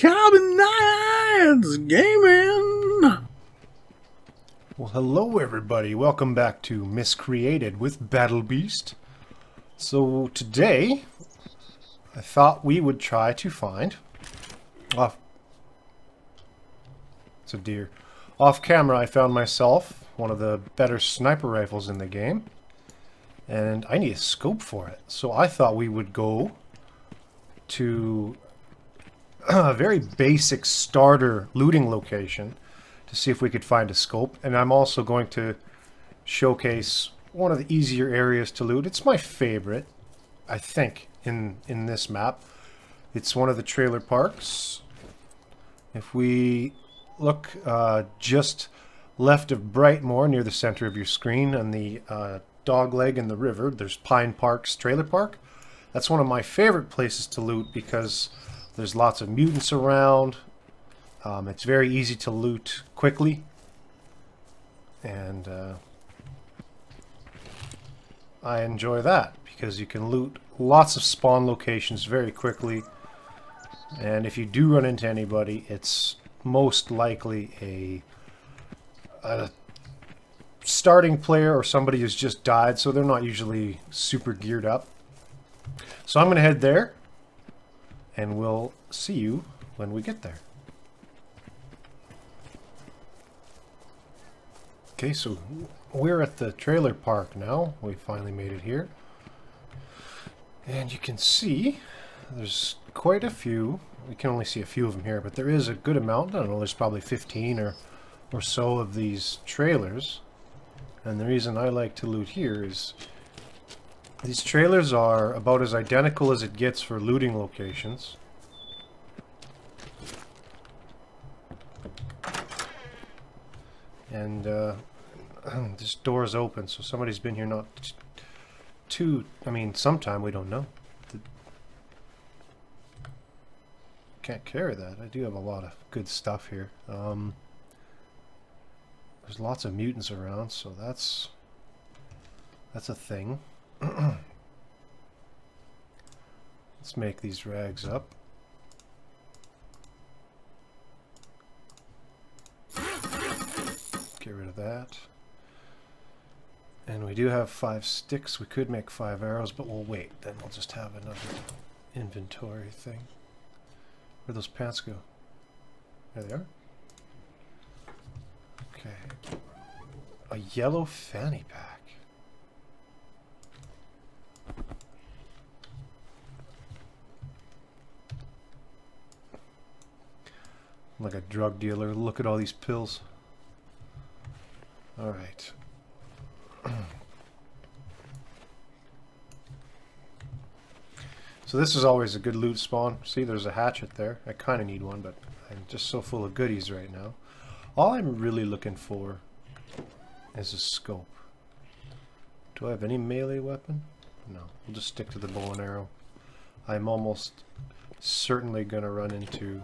Cabin Nights Gaming! Well, hello everybody. Welcome back to Miscreated with Battle Beast. So today, I thought we would try to find... It's a deer. Off camera, I found myself one of the better sniper rifles in the game. And I need a scope for it. So I thought we would go to a very basic starter looting location to see if we could find a scope. And I'm also going to showcase one of the easier areas to loot. It's my favorite, I think, in this map. It's one of the trailer parks. If we look just left of Brightmoor, near the center of your screen, on the dogleg in the river, there's Pine Park's trailer park. That's one of my favorite places to loot because there's lots of mutants around. It's very easy to loot quickly. And I enjoy that because you can loot lots of spawn locations very quickly. And if you do run into anybody, it's most likely a starting player or somebody who's just died, so they're not usually super geared up. So I'm going to head there, and we'll see you when we get there. Okay, so we're at the trailer park now. We finally made it here. And you can see there's quite a few. We can only see a few of them here, but there is a good amount. I don't know, there's probably 15 or so of these trailers. And the reason I like to loot here is these trailers are about as identical as it gets for looting locations. And this door's open, so somebody's been here not sometime, we don't know. Can't carry that. I do have a lot of good stuff here. There's lots of mutants around, so that's a thing. Let's make these rags up. Get rid of that. And we do have 5 sticks. We could make 5 arrows, but we'll wait. Then we'll just have another inventory thing. Where'd those pants go? There they are. Okay. A yellow fanny pack. Like a drug dealer. Look at all these pills. Alright. So this is always a good loot spawn. See, there's a hatchet there. I kind of need one, but I'm just so full of goodies right now. All I'm really looking for is a scope. Do I have any melee weapon? No. We'll just stick to the bow and arrow. I'm almost certainly going to run into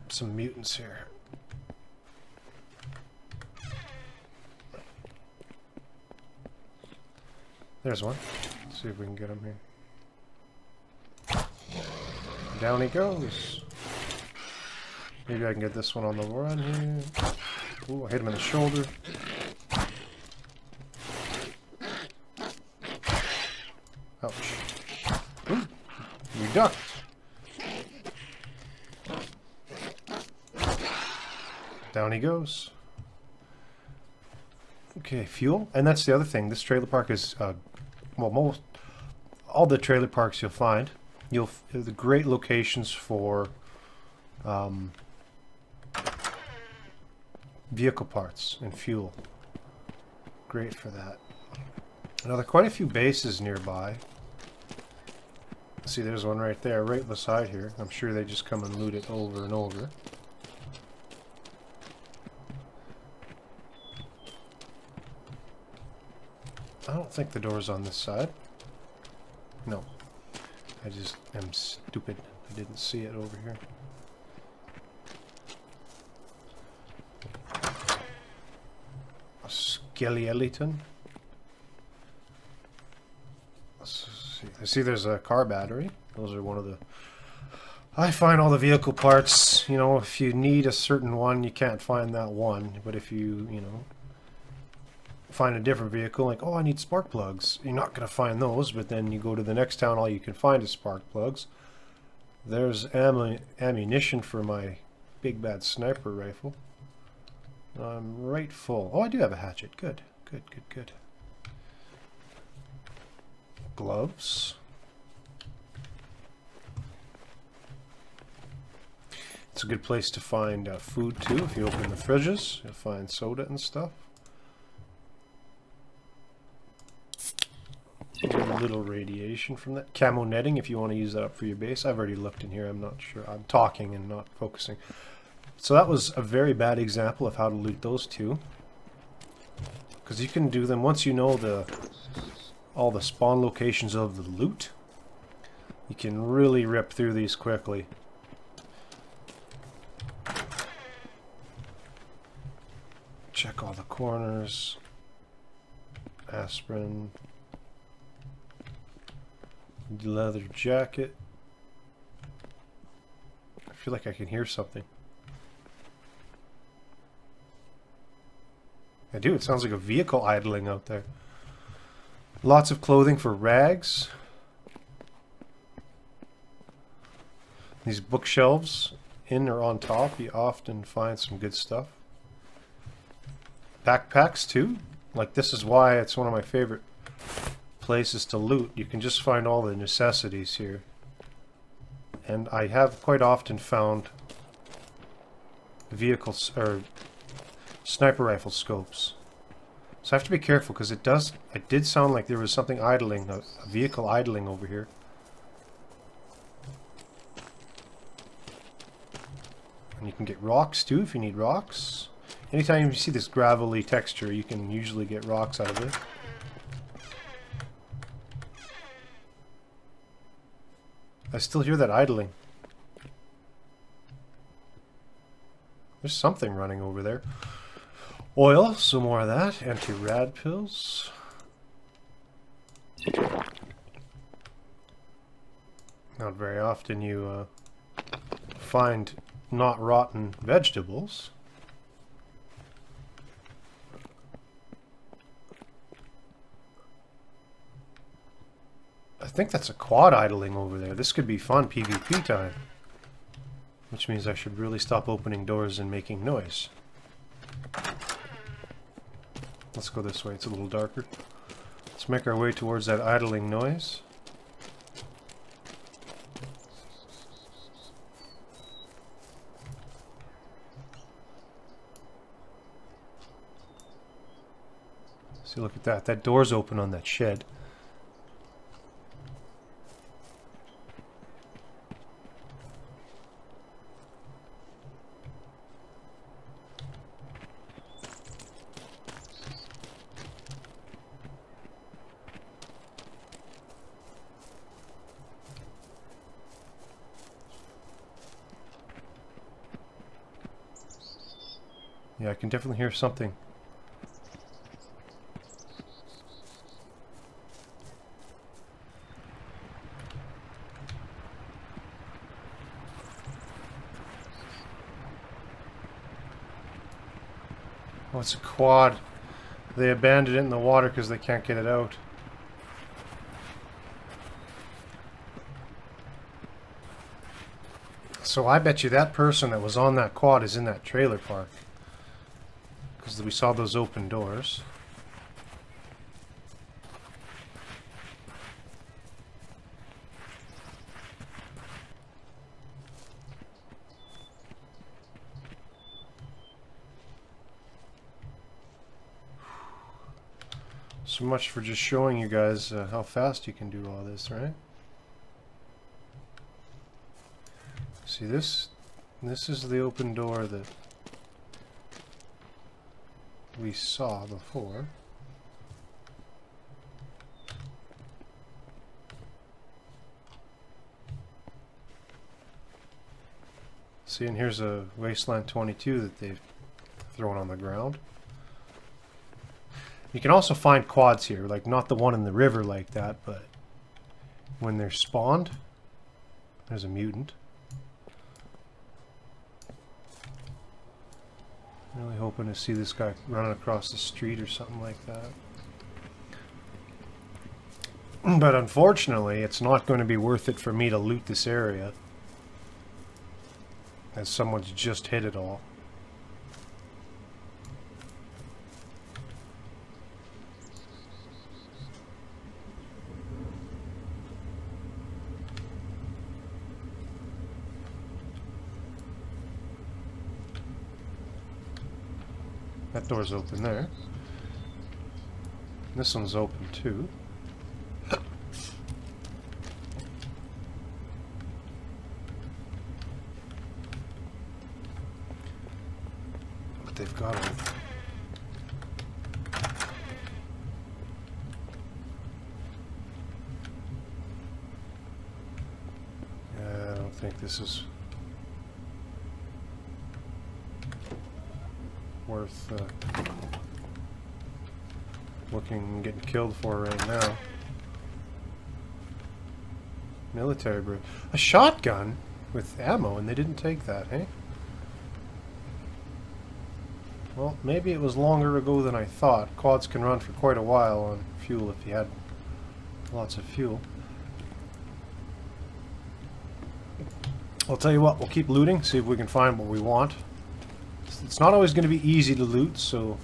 some mutants here. There's one. Let's see if we can get him here. Down he goes. Maybe I can get this one on the run here. Ooh, I hit him in the shoulder. Ouch. Ooh, we ducked. Down he goes. Okay, fuel. And that's the other thing. This trailer park is, well, all the trailer parks you'll find, the great locations for vehicle parts and fuel. Great for that. Now, there are quite a few bases nearby. See, there's one right there, right beside here. I'm sure they just come and loot it over and over. I don't think the door's on this side. No. I just am stupid. I didn't see it over here. A skeleton. Let's see. I see there's a car battery. Those are one of the I find all the vehicle parts. You know, if you need a certain one, you can't find that one. But if you know, find a different vehicle, like, oh, I need spark plugs, you're not going to find those. But then you go to the next town, all you can find is spark plugs. There's ammunition for my big bad sniper rifle. I'm right full. Oh, I do have a hatchet. Good, good, good, good. Gloves. It's a good place to find food too. If you open the fridges, you'll find soda and stuff. A little radiation from that. Camo netting if you want to use that up for your base. I've already looked in here. I'm not sure. I'm talking and not focusing. So that was a very bad example of how to loot those two. Because you can do them once you know all the spawn locations of the loot. You can really rip through these quickly. Check all the corners. Aspirin. Leather jacket. I feel like I can hear something. I do. It sounds like a vehicle idling out there. Lots of clothing for rags. These bookshelves, in or on top, you often find some good stuff. Backpacks too. Like, this is why it's one of my favorite places to loot. You can just find all the necessities here. And I have quite often found vehicles or sniper rifle scopes. So I have to be careful because it did sound like there was something idling, a vehicle idling over here. And you can get rocks too if you need rocks. Anytime you see this gravelly texture, you can usually get rocks out of it. I still hear that idling. There's something running over there. Oil, some more of that. Anti-rad pills. Not very often you find not rotten vegetables. I think that's a quad idling over there. This could be fun PvP time. Which means I should really stop opening doors and making noise. Let's go this way, it's a little darker. Let's make our way towards that idling noise. See, look at that. That door's open on that shed. Yeah, I can definitely hear something. Oh, it's a quad. They abandoned it in the water because they can't get it out. So I bet you that person that was on that quad is in that trailer park. Because we saw those open doors. So much for just showing you guys how fast you can do all this, right? See this? This is the open door that we saw before. See, and here's a Wasteland 22 that they've thrown on the ground. You can also find quads here, like not the one in the river like that, but when they're spawned, There's a mutant. Really hoping to see this guy running across the street or something like that. But unfortunately, it's not going to be worth it for me to loot this area, as someone's just hit it all. That door's open there. This one's open too. But they've got a... Yeah, I don't think this is worth looking and getting killed for right now. Military brew. A shotgun with ammo, and they didn't take that, eh? Well, maybe it was longer ago than I thought. Quads can run for quite a while on fuel if you had lots of fuel. I'll tell you what, we'll keep looting, see if we can find what we want. It's not always going to be easy to loot, so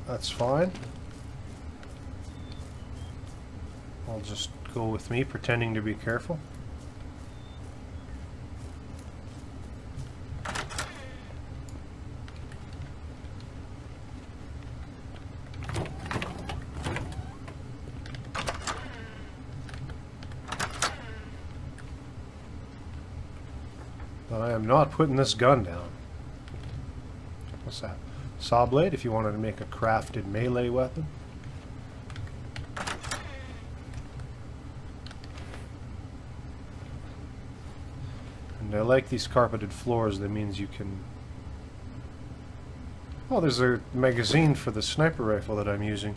that's fine. I'll just go with me, pretending to be careful. But I am not putting this gun down. What's that? Saw blade, if you wanted to make a crafted melee weapon. And I like these carpeted floors. That means you can... Oh, there's a magazine for the sniper rifle that I'm using.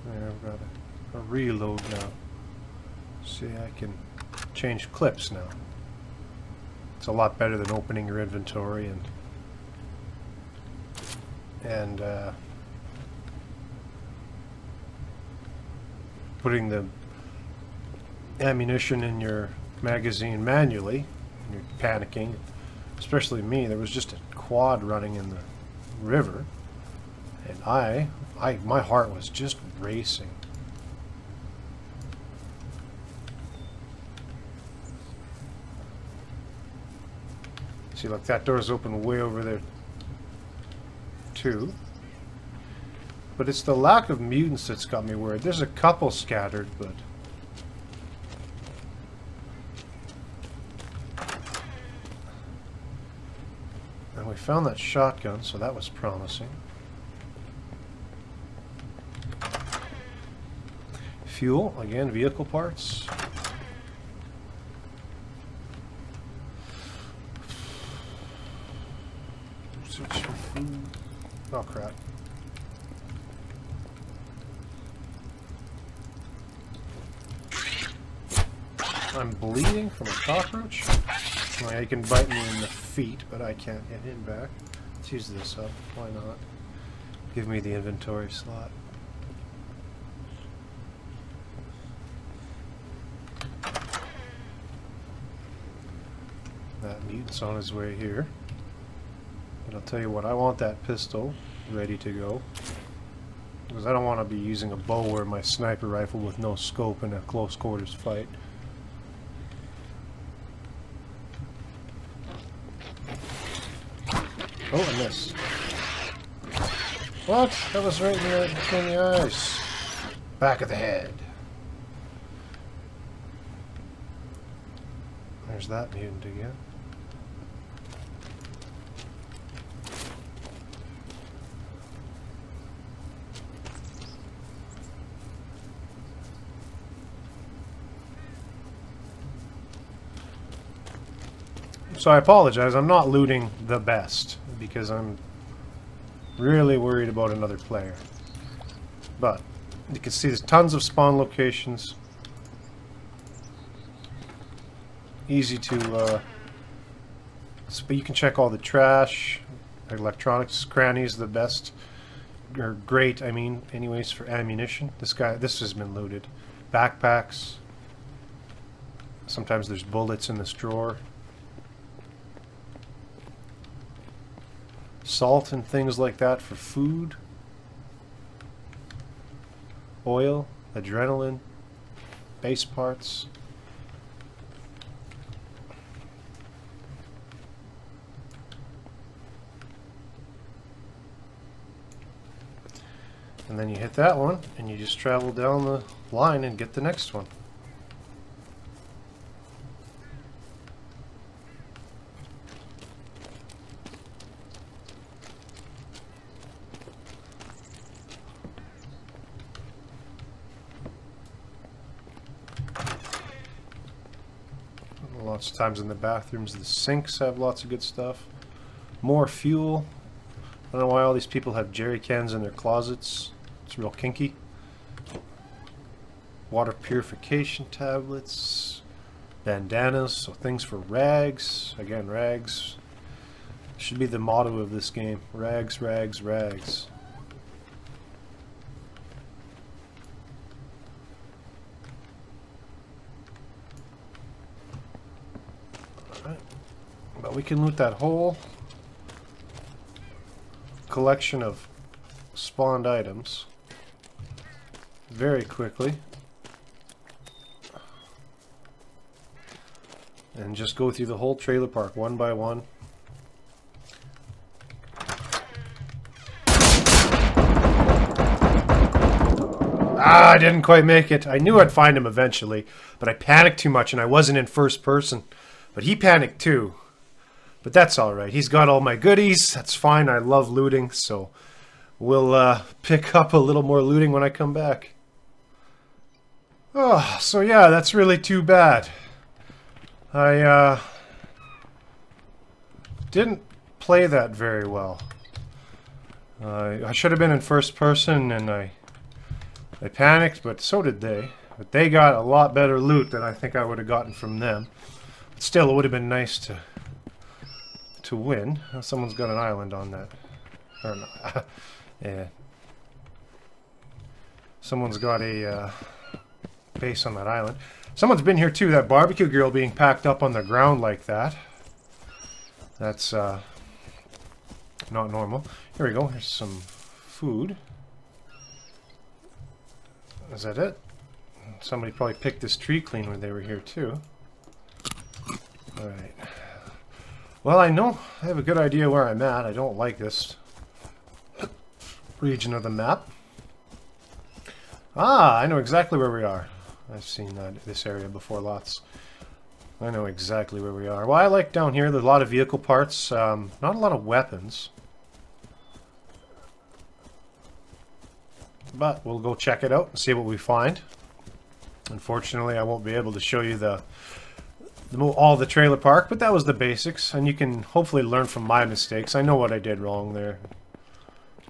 There, I've got a reload now. See, I can change clips now. It's a lot better than opening your inventory and putting the ammunition in your magazine manually. And you're panicking. Especially me, there was just a quad running in the river, and my heart was just racing. See, look, that door's open way over there too. But it's the lack of mutants that's got me worried. There's a couple scattered, but... And we found that shotgun, so that was promising. Fuel, again, vehicle parts. Search for food. Oh, crap. I'm bleeding from a cockroach. Well, he can bite me in the feet, but I can't get him back. Let's use this up. Why not? Give me the inventory slot. That mutant's on his way here. But I'll tell you what, I want that pistol ready to go. Because I don't want to be using a bow or my sniper rifle with no scope in a close quarters fight. Oh, I missed. What? That was right between the eyes. Back of the head. There's that mutant again. So I apologize, I'm not looting the best, because I'm really worried about another player. But you can see there's tons of spawn locations. Easy to, but you can check all the trash, electronics, crannies, the best, or great, I mean, anyways, for ammunition. This has been looted. Backpacks. Sometimes there's bullets in this drawer. Salt and things like that for food. Oil, adrenaline, base parts. And then you hit that one, and you just travel down the line and get the next one. Lots of times in the bathrooms, the sinks have lots of good stuff. More fuel. I don't know why all these people have jerry cans in their closets. It's real kinky. Water purification tablets. Bandanas, so things for rags. Again, rags. Should be the motto of this game. Rags, rags, rags. Alright. But we can loot that whole collection of spawned items very quickly. And just go through the whole trailer park one by one. Ah, I didn't quite make it. I knew I'd find him eventually, but I panicked too much and I wasn't in first person. But he panicked too. But that's alright. He's got all my goodies. That's fine. I love looting, so we'll pick up a little more looting when I come back. Oh, so yeah, that's really too bad. I didn't play that very well. I should have been in first person, and I panicked, but so did they. But they got a lot better loot than I think I would have gotten from them. But still, it would have been nice to win. Someone's got an island on that. Or not. Yeah. Someone's got a base on that island. Someone's been here too, that barbecue grill being packed up on the ground like that. That's not normal. Here we go, here's some food. Is that it? Somebody probably picked this tree clean when they were here too. Alright. Well, I know I have a good idea where I'm at. I don't like this region of the map. Ah, I know exactly where we are. I've seen this area before lots. I know exactly where we are. Well, I like down here, there's a lot of vehicle parts, not a lot of weapons. But we'll go check it out and see what we find. Unfortunately, I won't be able to show you all the trailer park, but that was the basics, and you can hopefully learn from my mistakes. I know what I did wrong there,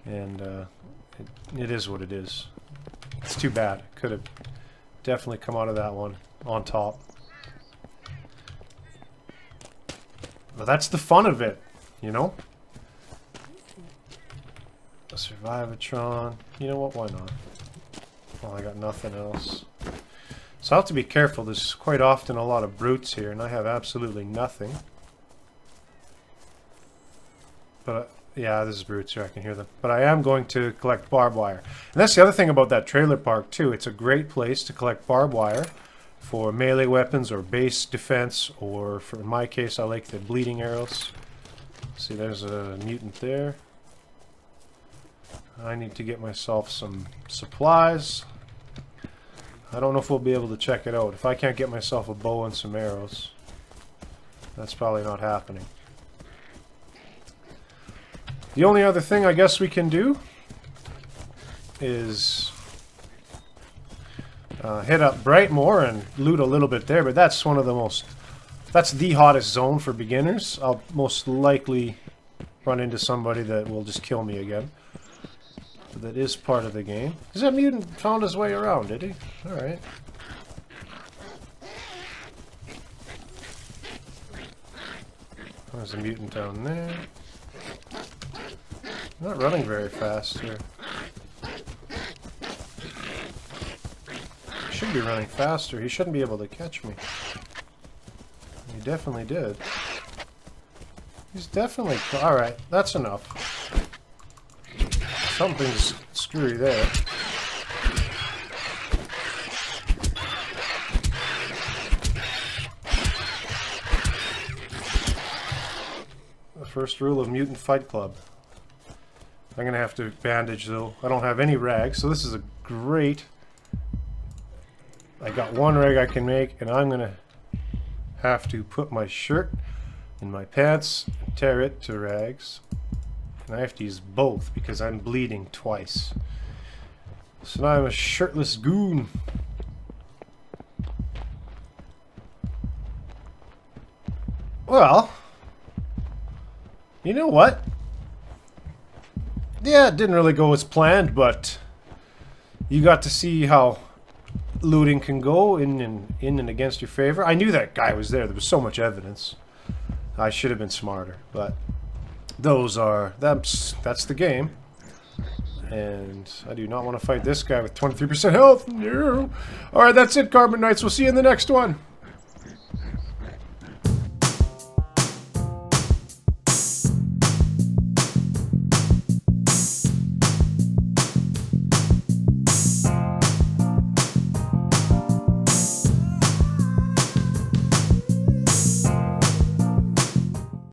and it is what it is. It's too bad. Could have definitely come out of that one on top. But that's the fun of it, you know? A Survivatron. You know what? Why not? Well, I got nothing else. So I have to be careful. There's quite often a lot of brutes here, and I have absolutely nothing. But, yeah, this is brutes here. I can hear them. But I am going to collect barbed wire. And that's the other thing about that trailer park, too. It's a great place to collect barbed wire for melee weapons or base defense, or, for in my case, I like the bleeding arrows. See, there's a mutant there. I need to get myself some supplies. I don't know if we'll be able to check it out. If I can't get myself a bow and some arrows, that's probably not happening. The only other thing I guess we can do is hit up Brightmoor and loot a little bit there, but that's the hottest zone for beginners. I'll most likely run into somebody that will just kill me again. But that is part of the game. Because that mutant found his way around, did he? Alright. There's a mutant down there. I'm not running very fast here. I should be running faster. He shouldn't be able to catch me. He definitely did. He's definitely... Alright, that's enough. Something's screwy there. The first rule of Mutant Fight Club. I'm gonna have to bandage though. I don't have any rags, so this is a great... I got one rag I can make, and I'm gonna have to put my shirt in my pants and tear it to rags. And I have to use both because I'm bleeding twice. So now I'm a shirtless goon. Well, you know what? Yeah, it didn't really go as planned, but you got to see how looting can go in and against your favor. I knew that guy was there. There was so much evidence. I should have been smarter, but that's the game. And I do not want to fight this guy with 23% health. No. Alright, that's it, Carbon Knights. We'll see you in the next one.